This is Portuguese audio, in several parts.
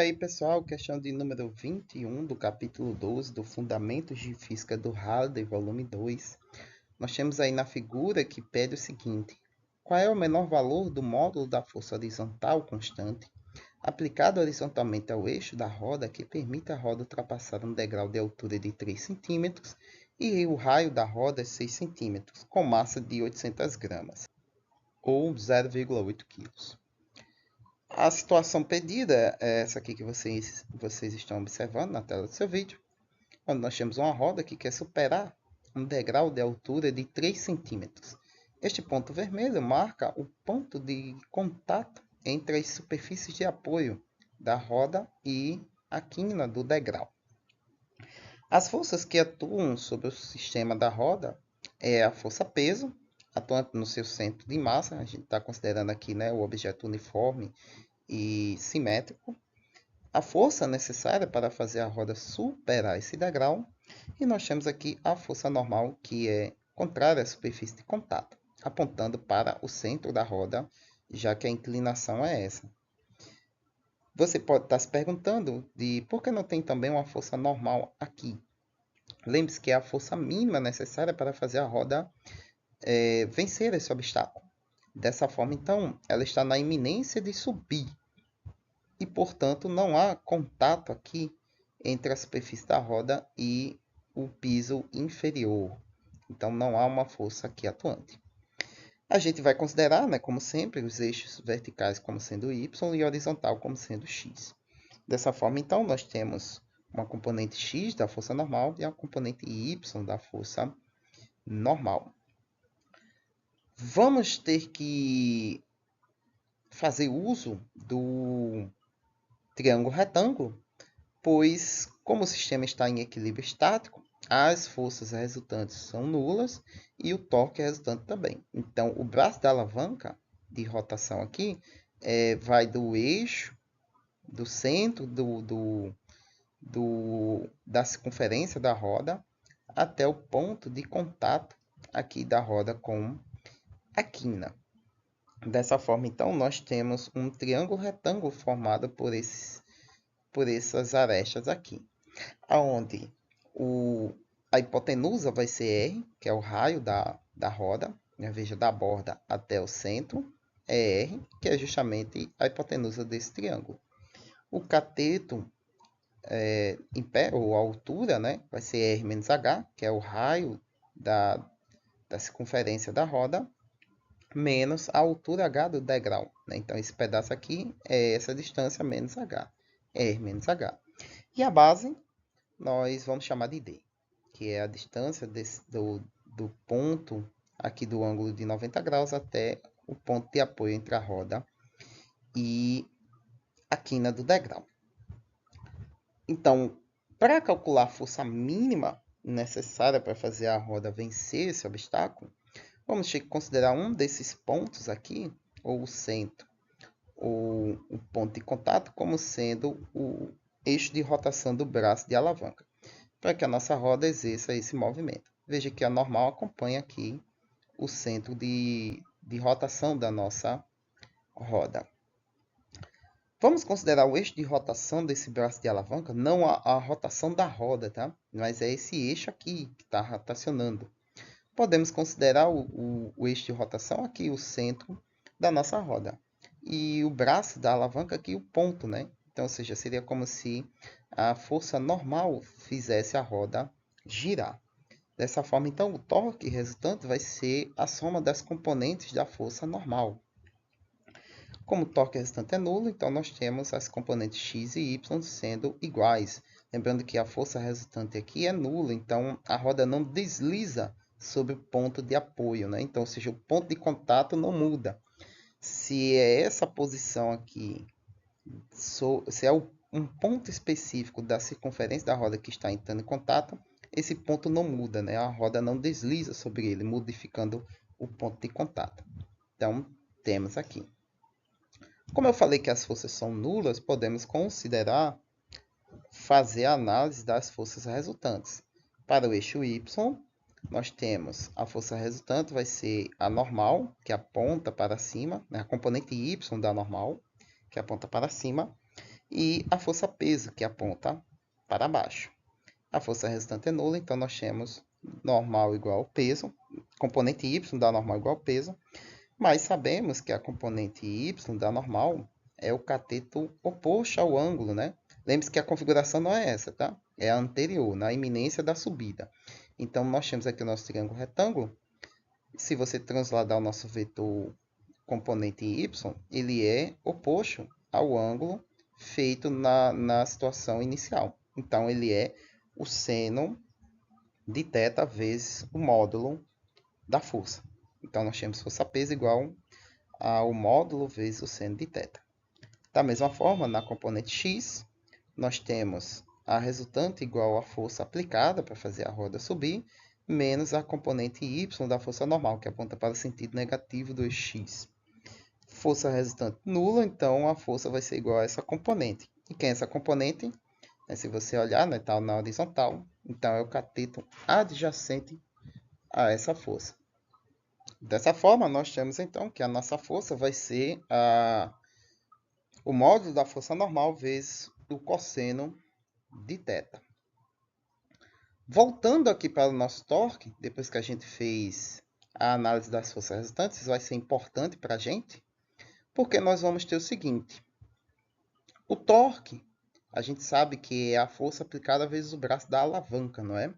aí, pessoal, questão de número 21 do capítulo 12 do Fundamentos de Física do Halliday, volume 2. Nós temos aí na figura que pede o seguinte: qual é o menor valor do módulo da força horizontal constante aplicado horizontalmente ao eixo da roda que permite a roda ultrapassar um degrau de altura de 3 cm e o raio da roda é 6 cm, com massa de 800 gramas, ou 0,8 kg. A situação pedida é essa aqui que vocês estão observando na tela do seu vídeo, onde nós temos uma roda que quer superar um degrau de altura de 3 centímetros. Este ponto vermelho marca o ponto de contato entre as superfícies de apoio da roda e a quina do degrau. As forças que atuam sobre o sistema da roda é a força peso, atuante no seu centro de massa. A gente está considerando aqui, né, o objeto uniforme e simétrico, a força necessária para fazer a roda superar esse degrau, e nós temos aqui a força normal, que é contrária à superfície de contato, apontando para o centro da roda, já que a inclinação é essa. Você pode estar se perguntando de por que não tem também uma força normal aqui. Lembre-se que é a força mínima necessária para fazer a roda vencer esse obstáculo. Dessa forma, então, ela está na iminência de subir. E, portanto, não há contato aqui entre a superfície da roda e o piso inferior. Então, não há uma força aqui atuante. A gente vai considerar, né, como sempre, os eixos verticais como sendo y e horizontal como sendo x. Dessa forma, então, nós temos uma componente x da força normal e a componente y da força normal. Vamos ter que fazer uso do triângulo retângulo, pois, como o sistema está em equilíbrio estático, as forças resultantes são nulas e o torque resultante também. Então, o braço da alavanca de rotação aqui vai do eixo, do centro da circunferência da roda até o ponto de contato aqui da roda com a quina. Dessa forma, então, nós temos um triângulo retângulo formado por essas arestas aqui, onde a hipotenusa vai ser R, que é o raio da roda, veja, da borda até o centro, é R, que é justamente a hipotenusa desse triângulo. O cateto em pé, ou a altura, né, vai ser R menos H, que é o raio da circunferência da roda, menos a altura H do degrau. Né? Então, esse pedaço aqui é essa distância menos H, R menos H. E a base nós vamos chamar de D, que é a distância do ponto aqui do ângulo de 90 graus até o ponto de apoio entre a roda e a quina do degrau. Então, para calcular a força mínima necessária para fazer a roda vencer esse obstáculo, vamos ter que considerar um desses pontos aqui, ou o centro, ou o ponto de contato, como sendo o eixo de rotação do braço de alavanca, para que a nossa roda exerça esse movimento. Veja que a normal acompanha aqui o centro de rotação da nossa roda. Vamos considerar o eixo de rotação desse braço de alavanca, não a rotação da roda, tá? Mas é esse eixo aqui que está rotacionando. Podemos considerar o eixo de rotação aqui, o centro da nossa roda. E o braço da alavanca aqui, o ponto, né? Então, ou seja, seria como se a força normal fizesse a roda girar. Dessa forma, então, o torque resultante vai ser a soma das componentes da força normal. Como o torque resultante é nulo, então nós temos as componentes x e y sendo iguais. Lembrando que a força resultante aqui é nula, então a roda não desliza sobre o ponto de apoio, né? Então, ou seja, o ponto de contato não muda. Se é essa posição aqui, se é um ponto específico da circunferência da roda que está entrando em contato, esse ponto não muda, né? A roda não desliza sobre ele, modificando o ponto de contato. Então, temos aqui. Como eu falei que as forças são nulas, podemos considerar fazer a análise das forças resultantes. Para o eixo y, nós temos a força resultante vai ser a normal, que aponta para cima, né? A componente y da normal, que aponta para cima, e a força peso, que aponta para baixo. A força resultante é nula, então nós temos normal igual ao peso, componente y da normal igual ao peso, mas sabemos que a componente y da normal é o cateto oposto ao ângulo, né? Lembre-se que a configuração não é essa, tá? É a anterior, na iminência da subida. Então, nós temos aqui o nosso triângulo retângulo. Se você transladar o nosso vetor componente y, ele é oposto ao ângulo feito na situação inicial. Então, ele é o seno de θ vezes o módulo da força. Então, nós temos força peso igual ao módulo vezes o seno de θ. Da mesma forma, na componente x, nós temos a resultante igual à força aplicada para fazer a roda subir, menos a componente y da força normal, que aponta para o sentido negativo do x. Força resultante nula, então a força vai ser igual a essa componente. E quem é essa componente? Se você olhar, está na horizontal, então é o cateto adjacente a essa força. Dessa forma, nós temos então que a nossa força vai ser o módulo da força normal vezes o cosseno de θ. Voltando aqui para o nosso torque, depois que a gente fez a análise das forças resultantes, isso vai ser importante para a gente, porque nós vamos ter o seguinte. O torque, a gente sabe que é a força aplicada vezes o braço da alavanca, não é?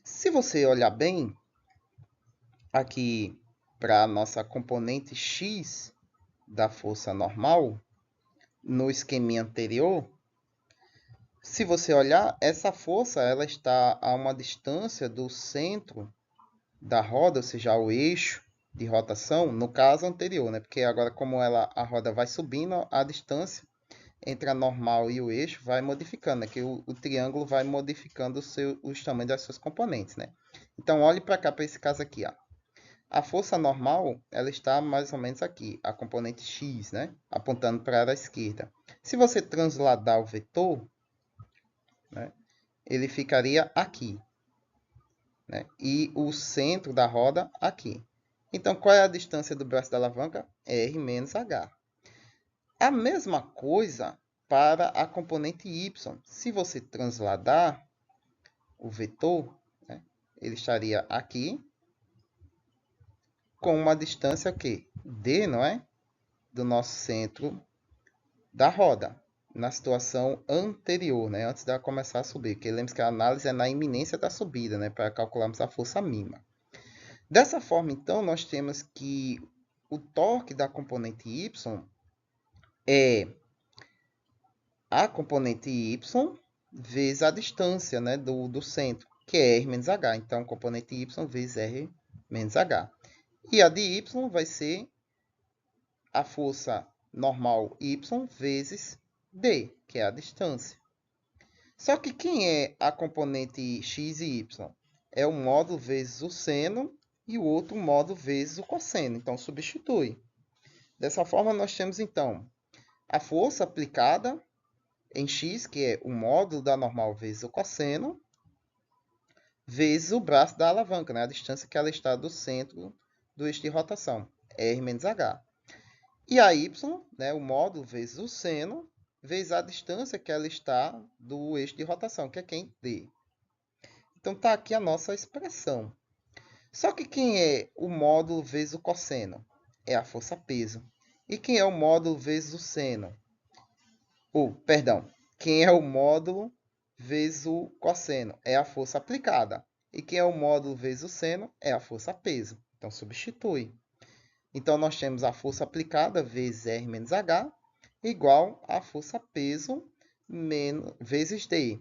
Se você olhar bem aqui para a nossa componente x da força normal, no esqueminha anterior, se você olhar, essa força ela está a uma distância do centro da roda, ou seja, o eixo de rotação, no caso anterior, né? Porque agora, como a roda vai subindo, a distância entre a normal e o eixo vai modificando, né? Que o triângulo vai modificando os tamanhos das suas componentes, né? Então, olhe para cá, para esse caso aqui, ó. A força normal, ela está mais ou menos aqui, a componente x, né? Apontando para a esquerda. Se você transladar o vetor, né? Ele ficaria aqui, né? E o centro da roda aqui. Então, qual é a distância do braço da alavanca? R menos H. A mesma coisa para a componente y. Se você transladar o vetor, né? Ele estaria aqui, com uma distância que D, não é? Do nosso centro da roda, na situação anterior, né? Antes dela começar a subir. Porque lembre-se que a análise é na iminência da subida, né? Para calcularmos a força mínima. Dessa forma, então, nós temos que o torque da componente y é a componente y vezes a distância, né, do centro, que é R menos H. Então, componente y vezes R menos H. E a de y vai ser a força normal y vezes D, que é a distância. Só que quem é a componente x e y? É o módulo vezes o seno e o outro módulo vezes o cosseno. Então, substitui. Dessa forma, nós temos, então, a força aplicada em x, que é o módulo da normal vezes o cosseno, vezes o braço da alavanca, né? A distância que ela está do centro do eixo de rotação, R menos H. E a y, né? O módulo vezes o seno, vezes a distância que ela está do eixo de rotação, que é quem? D. Então, está aqui a nossa expressão. Só que quem é o módulo vezes o cosseno? É a força peso. E quem é o módulo vezes o seno? Perdão, quem é o módulo vezes o cosseno? É a força aplicada. E quem é o módulo vezes o seno? É a força peso. Então, substitui. Então, nós temos a força aplicada vezes R menos H igual a força peso vezes D.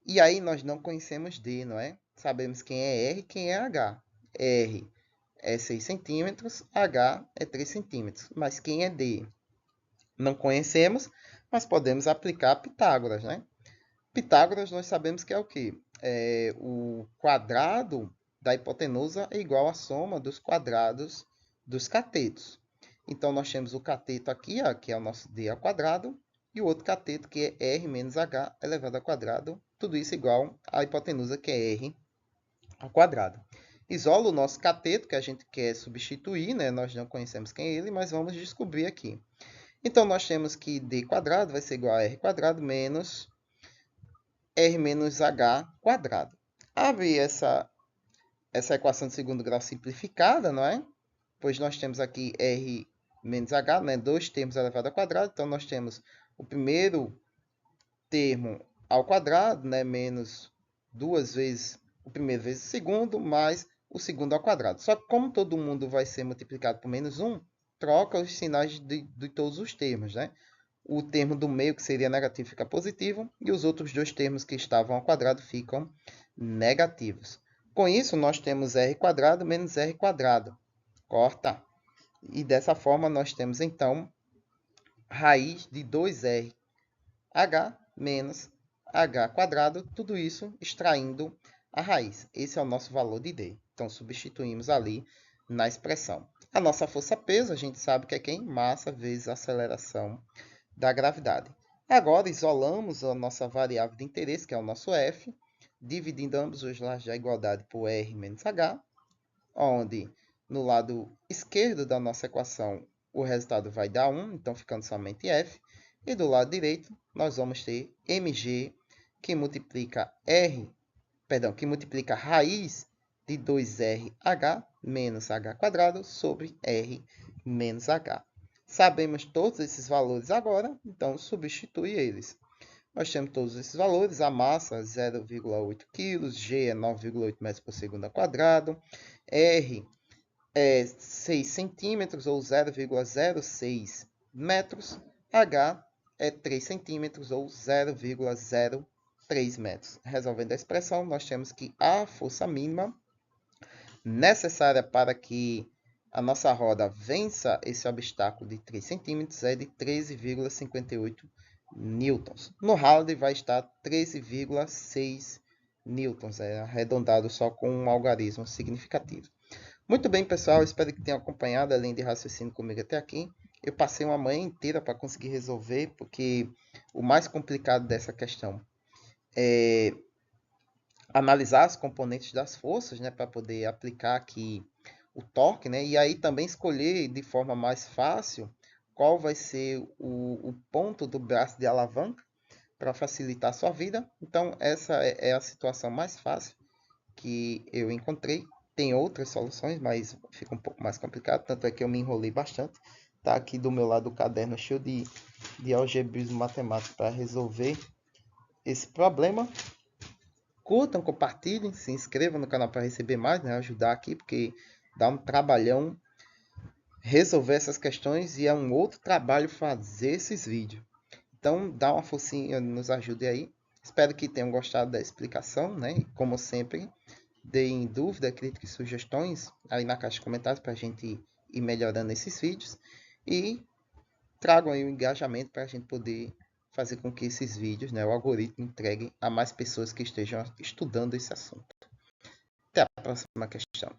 E aí, nós não conhecemos D, não é? Sabemos quem é R e quem é H. R é 6 centímetros, H é 3 centímetros. Mas quem é D? Não conhecemos, mas podemos aplicar Pitágoras, né? Pitágoras nós sabemos que é o quê? O quadrado da hipotenusa é igual à soma dos quadrados dos catetos. Então, nós temos o cateto aqui, ó, que é o nosso D ao quadrado, e o outro cateto, que é R menos H elevado ao quadrado. Tudo isso igual à hipotenusa, que é R ao quadrado. Isola o nosso cateto, que a gente quer substituir, né? Nós não conhecemos quem é ele, mas vamos descobrir aqui. Então, nós temos que d quadrado vai ser igual a r quadrado menos r menos h quadrado. Abre essa equação de segundo grau simplificada, não é? Pois nós temos aqui r menos h, né? 2 termos elevado ao quadrado. Então, nós temos o primeiro termo ao quadrado, né? Menos 2 vezes o primeiro vezes o segundo, mais o segundo ao quadrado. Só que como todo mundo vai ser multiplicado por menos 1, troca os sinais de todos os termos, né? O termo do meio, que seria negativo, fica positivo, e os outros dois termos que estavam ao quadrado ficam negativos. Com isso, nós temos r quadrado menos r quadrado. Corta. E dessa forma, nós temos, então, raiz de 2rh menos h quadrado, tudo isso extraindo a raiz. Esse é o nosso valor de d. Então, substituímos ali na expressão. A nossa força-peso, a gente sabe que é quem? Massa vezes aceleração da gravidade. Agora, isolamos a nossa variável de interesse, que é o nosso f, dividindo ambos os lados da igualdade por r menos h, onde no lado esquerdo da nossa equação o resultado vai dar 1, então ficando somente f, e do lado direito nós vamos ter mg, que multiplica raiz de 2rh menos h quadrado sobre r menos h. Sabemos todos esses valores agora, então substitui eles. Nós temos todos esses valores, a massa 0,8 kg, G é 9,8 metros por segundo ao quadrado, R é 6 centímetros ou 0,06 metros, H é 3 centímetros ou 0,03 metros. Resolvendo a expressão, nós temos que a força mínima necessária para que a nossa roda vença esse obstáculo de 3 centímetros é de 13,58 newtons. No Halliday vai estar 13,6 newtons, arredondado só com um algarismo significativo. Muito bem, pessoal, espero que tenham acompanhado a linha de raciocínio comigo até aqui. Eu passei uma manhã inteira para conseguir resolver, porque o mais complicado dessa questão é analisar as componentes das forças, né, para poder aplicar aqui o torque, né, e aí também escolher de forma mais fácil qual vai ser o ponto do braço de alavanca para facilitar a sua vida. Então, essa é a situação mais fácil que eu encontrei. Tem outras soluções, mas fica um pouco mais complicado, tanto é que eu me enrolei bastante. Tá aqui do meu lado o caderno cheio de algebrismo matemático para resolver esse problema. Curtam, compartilhem, se inscrevam no canal para receber mais, né? Ajudar aqui, porque dá um trabalhão resolver essas questões e é um outro trabalho fazer esses vídeos. Então, dá uma forcinha, nos ajude aí. Espero que tenham gostado da explicação, né? Como sempre, deem dúvida, críticas e sugestões aí na caixa de comentários para a gente ir melhorando esses vídeos. E tragam aí o engajamento para a gente poder fazer com que esses vídeos, né, o algoritmo, entregue a mais pessoas que estejam estudando esse assunto. Até a próxima questão.